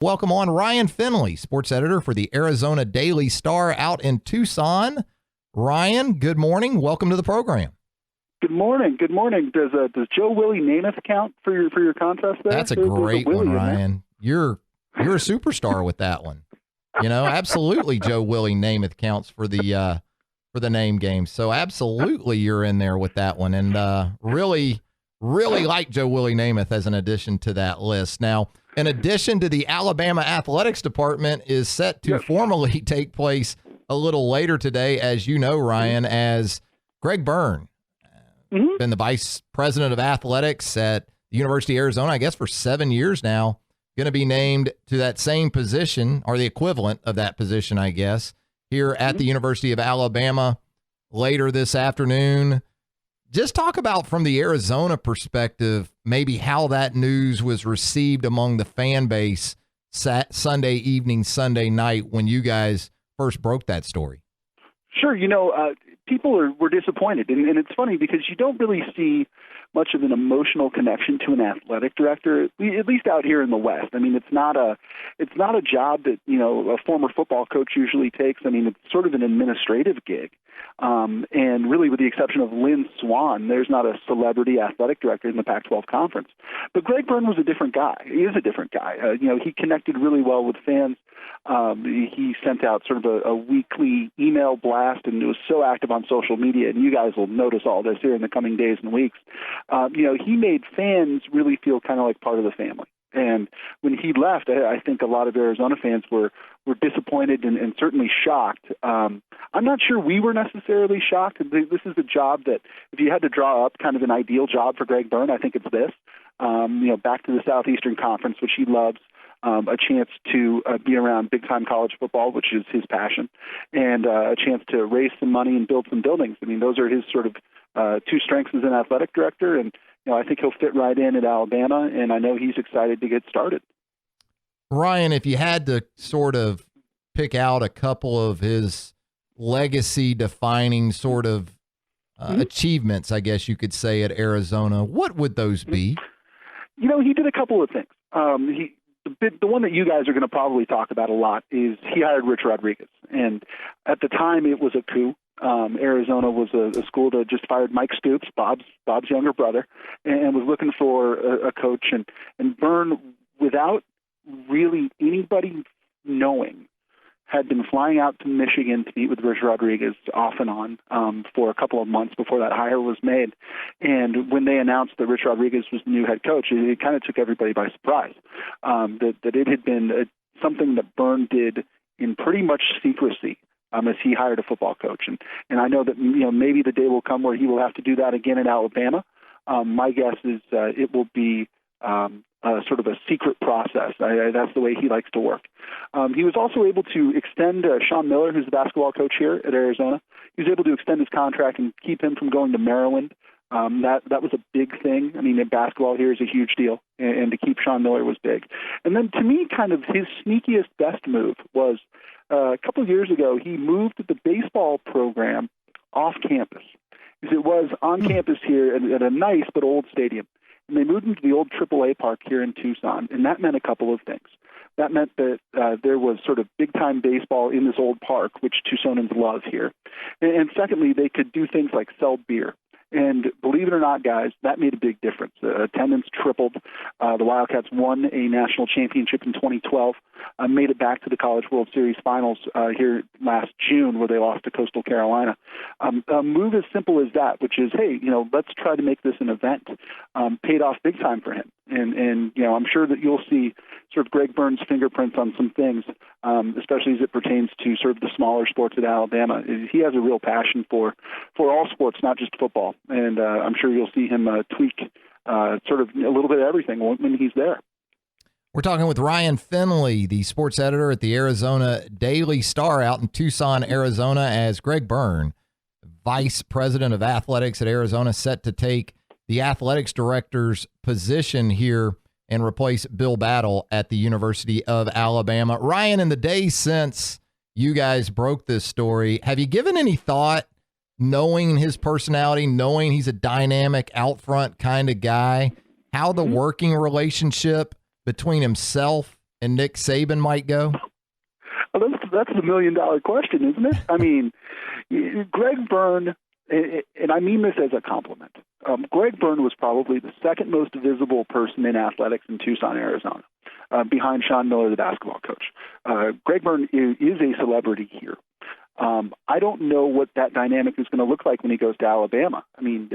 welcome on Ryan Finley, sports editor for the Arizona Daily Star out in Tucson. Ryan, good morning. Welcome to the program. Good morning. Good morning. Does Joe Willie Namath count for your contest there? That's a great one, Ryan. You're a superstar with that one. You know, absolutely. Joe Willie Namath counts for the name game. So absolutely, you're in there with that one, and really like Joe Willie Namath as an addition to that list. Now, in addition to the Alabama Athletics Department is set to formally take place a little later today, as you know, Ryan, as Greg Byrne, been the vice president of athletics at the University of Arizona, I guess for 7 years now, going to be named to that same position, or the equivalent of that position, I guess, here at the University of Alabama later this afternoon. Just talk about, from the Arizona perspective, maybe how that news was received among the fan base Sunday evening, Sunday night, when you guys first broke that story. Sure. People were disappointed. And it's funny because you don't really see much of an emotional connection to an athletic director, at least out here in the West. I mean, it's not a job that, a former football coach usually takes. I mean, it's sort of an administrative gig. And really, with the exception of Lynn Swann, there's not a celebrity athletic director in the Pac-12 conference. But Greg Byrne was a different guy. He is a different guy. He connected really well with fans. He sent out sort of a weekly email blast and was so active on social media, and you guys will notice all this here in the coming days and weeks. He made fans really feel kind of like part of the family. And when he left, I think a lot of Arizona fans were disappointed and certainly shocked. I'm not sure we were necessarily shocked. This is a job that, if you had to draw up kind of an ideal job for Greg Byrne, I think it's this. Back to the Southeastern Conference, which he loves. A chance to be around big-time college football, which is his passion, and a chance to raise some money and build some buildings. I mean, those are his sort of two strengths as an athletic director, and I think he'll fit right in at Alabama, and I know he's excited to get started. Ryan, if you had to sort of pick out a couple of his legacy-defining sort of achievements, I guess you could say, at Arizona, what would those be? He did a couple of things. The one that you guys are going to probably talk about a lot is he hired Rich Rodriguez. And at the time, it was a coup. Arizona was a school that just fired Mike Stoops, Bob's younger brother, and was looking for a coach. And Byrne, without really anybody knowing, had been flying out to Michigan to meet with Rich Rodriguez off and on for a couple of months before that hire was made. And when they announced that Rich Rodriguez was the new head coach, it kind of took everybody by surprise. That it had been something that Byrne did in pretty much secrecy as he hired a football coach. And I know that maybe the day will come where he will have to do that again in Alabama. My guess is it will be sort of a secret process. That's the way he likes to work. He was also able to extend Sean Miller, who's the basketball coach here at Arizona. He was able to extend his contract and keep him from going to Maryland. That was a big thing. I mean, basketball here is a huge deal, and to keep Sean Miller was big. And then, to me, kind of his sneakiest best move was a couple of years ago, he moved the baseball program off campus. It was on campus here at a nice but old stadium. And they moved into the old AAA park here in Tucson, and that meant a couple of things. That meant that there was sort of big-time baseball in this old park, which Tucsonans love here. And secondly, they could do things like sell beer. And believe it or not, guys, that made a big difference. Attendance tripled. The Wildcats won a national championship in 2012, made it back to the College World Series finals here last June, where they lost to Coastal Carolina. A move as simple as that, which is, hey, let's try to make this an event, paid off big time for him. And I'm sure that you'll see sort of Greg Byrne's fingerprints on some things, especially as it pertains to sort of the smaller sports at Alabama. He has a real passion for all sports, not just football. And I'm sure you'll see him tweak sort of a little bit of everything when he's there. We're talking with Ryan Finley, the sports editor at the Arizona Daily Star out in Tucson, Arizona, as Greg Byrne, vice president of athletics at Arizona, set to take the athletics director's position here and replace Bill Battle at the University of Alabama. Ryan, in the days since you guys broke this story, have you given any thought, knowing his personality, knowing he's a dynamic, out front kind of guy, how the working relationship between himself and Nick Saban might go? Well, that's the $1 million question, isn't it? I mean, Greg Byrne, and I mean this as a compliment. Greg Byrne was probably the second most visible person in athletics in Tucson, Arizona, behind Sean Miller, the basketball coach. Greg Byrne is a celebrity here. I don't know what that dynamic is going to look like when he goes to Alabama. I mean,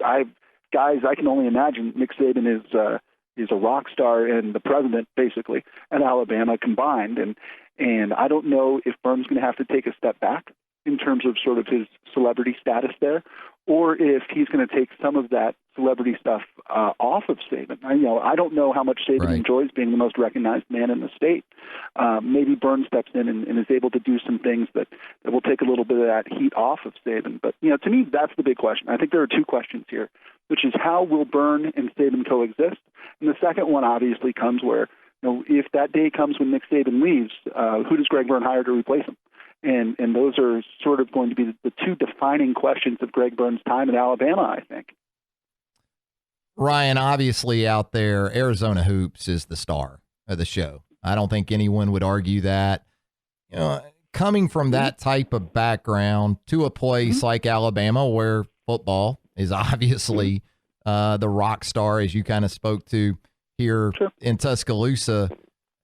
I can only imagine Nick Saban is a rock star and the president, basically, at Alabama combined. And I don't know if Byrne's going to have to take a step back in terms of sort of his celebrity status there, or if he's going to take some of that celebrity stuff off of Saban. I don't know how much Saban enjoys being the most recognized man in the state. Maybe Byrne steps in and is able to do some things that will take a little bit of that heat off of Saban. But, to me, that's the big question. I think there are two questions here, which is how will Byrne and Saban coexist? And the second one obviously comes where, if that day comes when Nick Saban leaves, who does Greg Byrne hire to replace him? And those are sort of going to be the two defining questions of Greg Byrne's time in Alabama, I think. Ryan, obviously out there, Arizona Hoops is the star of the show. I don't think anyone would argue that. Coming from that type of background to a place like Alabama where football is obviously the rock star, as you kind of spoke to here in Tuscaloosa,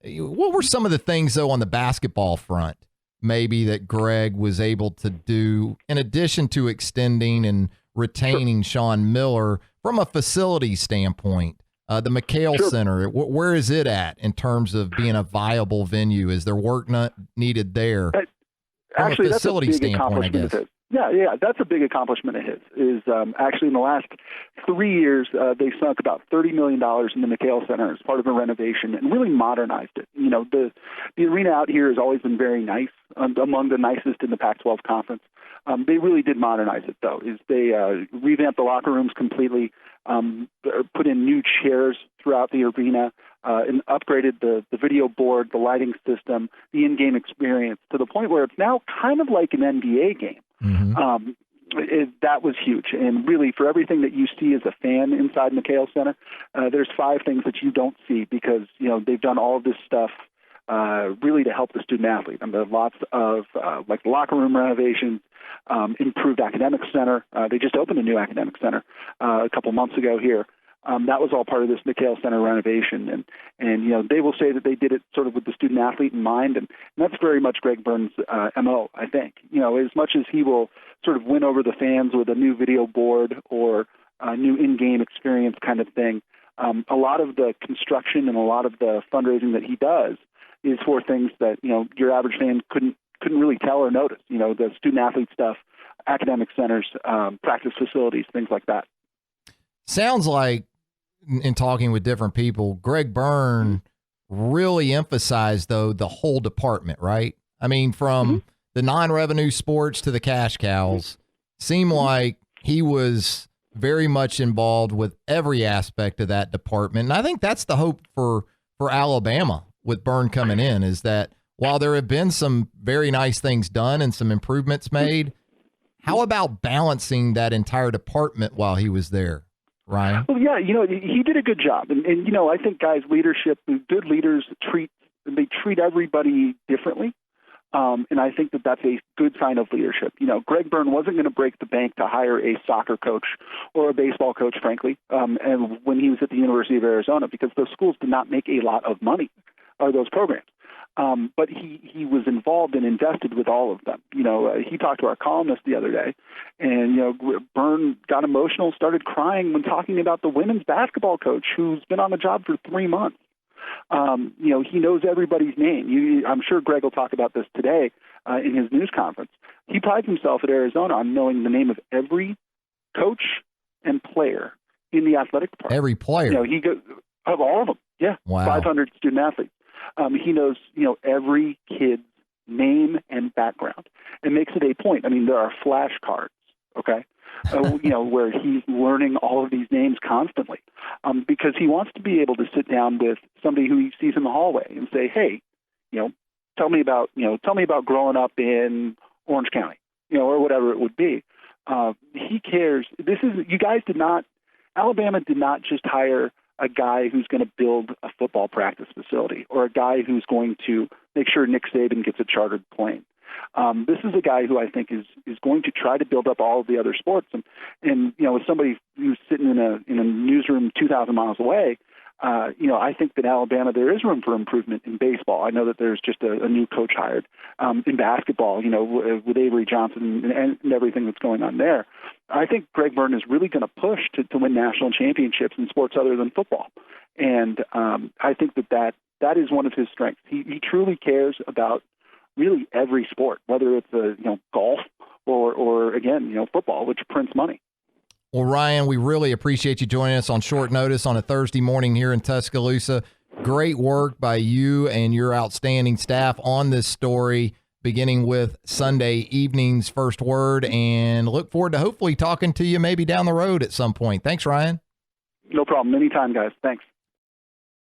what were some of the things, though, on the basketball front maybe that Greg was able to do in addition to extending and retaining Sean Miller from a facility standpoint? The McHale Center, where is it at in terms of being a viable venue? Is there work not needed there? From Actually, a facility that's a big standpoint, I accomplishment guess. of his. Yeah, that's a big accomplishment of his. Is actually in the last 3 years, they sunk about $30 million in the McHale Center as part of a renovation and really modernized it. The arena out here has always been very nice, among the nicest in the Pac-12 conference. They really did modernize it, though. They revamped the locker rooms completely, put in new chairs throughout the arena, and upgraded the video board, the lighting system, the in-game experience to the point where it's now kind of like an NBA game. That was huge. And really, for everything that you see as a fan inside McHale Center, there's 5 things that you don't see because, they've done all of this stuff really to help the student athlete. And there are lots of like locker room renovations, improved academic center. They just opened a new academic center a couple months ago here. That was all part of this McHale Center renovation. And they will say that they did it sort of with the student athlete in mind. And that's very much Greg Byrne's MO, I think. As much as he will sort of win over the fans with a new video board or a new in-game experience kind of thing, a lot of the construction and a lot of the fundraising that he does is for things that, your average fan couldn't really tell or notice. The student athlete stuff, academic centers, practice facilities, things like that. Sounds like, in talking with different people, Greg Byrne really emphasized, though, the whole department, right? I mean, from the non-revenue sports to the cash cows, seemed like he was very much involved with every aspect of that department. And I think that's the hope for Alabama with Byrne coming in, is that while there have been some very nice things done and some improvements made, how about balancing that entire department while he was there? Ryan? Well, yeah, he did a good job. And I think guys, leadership, good leaders treat everybody differently. And I think that that's a good sign of leadership. Greg Byrne wasn't going to break the bank to hire a soccer coach or a baseball coach, frankly, and when he was at the University of Arizona, because those schools did not make a lot of money, or those programs. But he was involved and invested with all of them. He talked to our columnist the other day, and, Byrne got emotional, started crying when talking about the women's basketball coach who's been on the job for 3 months. He knows everybody's name. I'm sure Greg will talk about this today in his news conference. He prides himself at Arizona on knowing the name of every coach and player in the athletic department. Every player? He goes of all of them. Yeah, wow. 500 student athletes. He knows, every kid's name and background and makes it a point. I mean, there are flashcards, okay, where he's learning all of these names constantly because he wants to be able to sit down with somebody who he sees in the hallway and say, hey, tell me about growing up in Orange County, or whatever it would be. He cares. You guys Alabama did not just hire a guy who's going to build a football practice facility or a guy who's going to make sure Nick Saban gets a chartered plane. This is a guy who I think is going to try to build up all of the other sports. And you know, as somebody who's sitting in a newsroom 2,000 miles away, you know, I think that Alabama, there is room for improvement in baseball. I know that there's just a new coach hired. In basketball, you know, with Avery Johnson and everything that's going on there. I think Greg Byrne is really going to push to win national championships in sports other than football. And I think that is one of his strengths. He truly cares about really every sport, whether it's you know, golf or again, you know, football, which prints money. Well, Ryan, we really appreciate you joining us on short notice on a Thursday morning here in Tuscaloosa. Great work by you and your outstanding staff on this story, beginning with Sunday evening's First Word, and look forward to hopefully talking to you maybe down the road at some point. Thanks, Ryan. No problem. Anytime, guys. Thanks.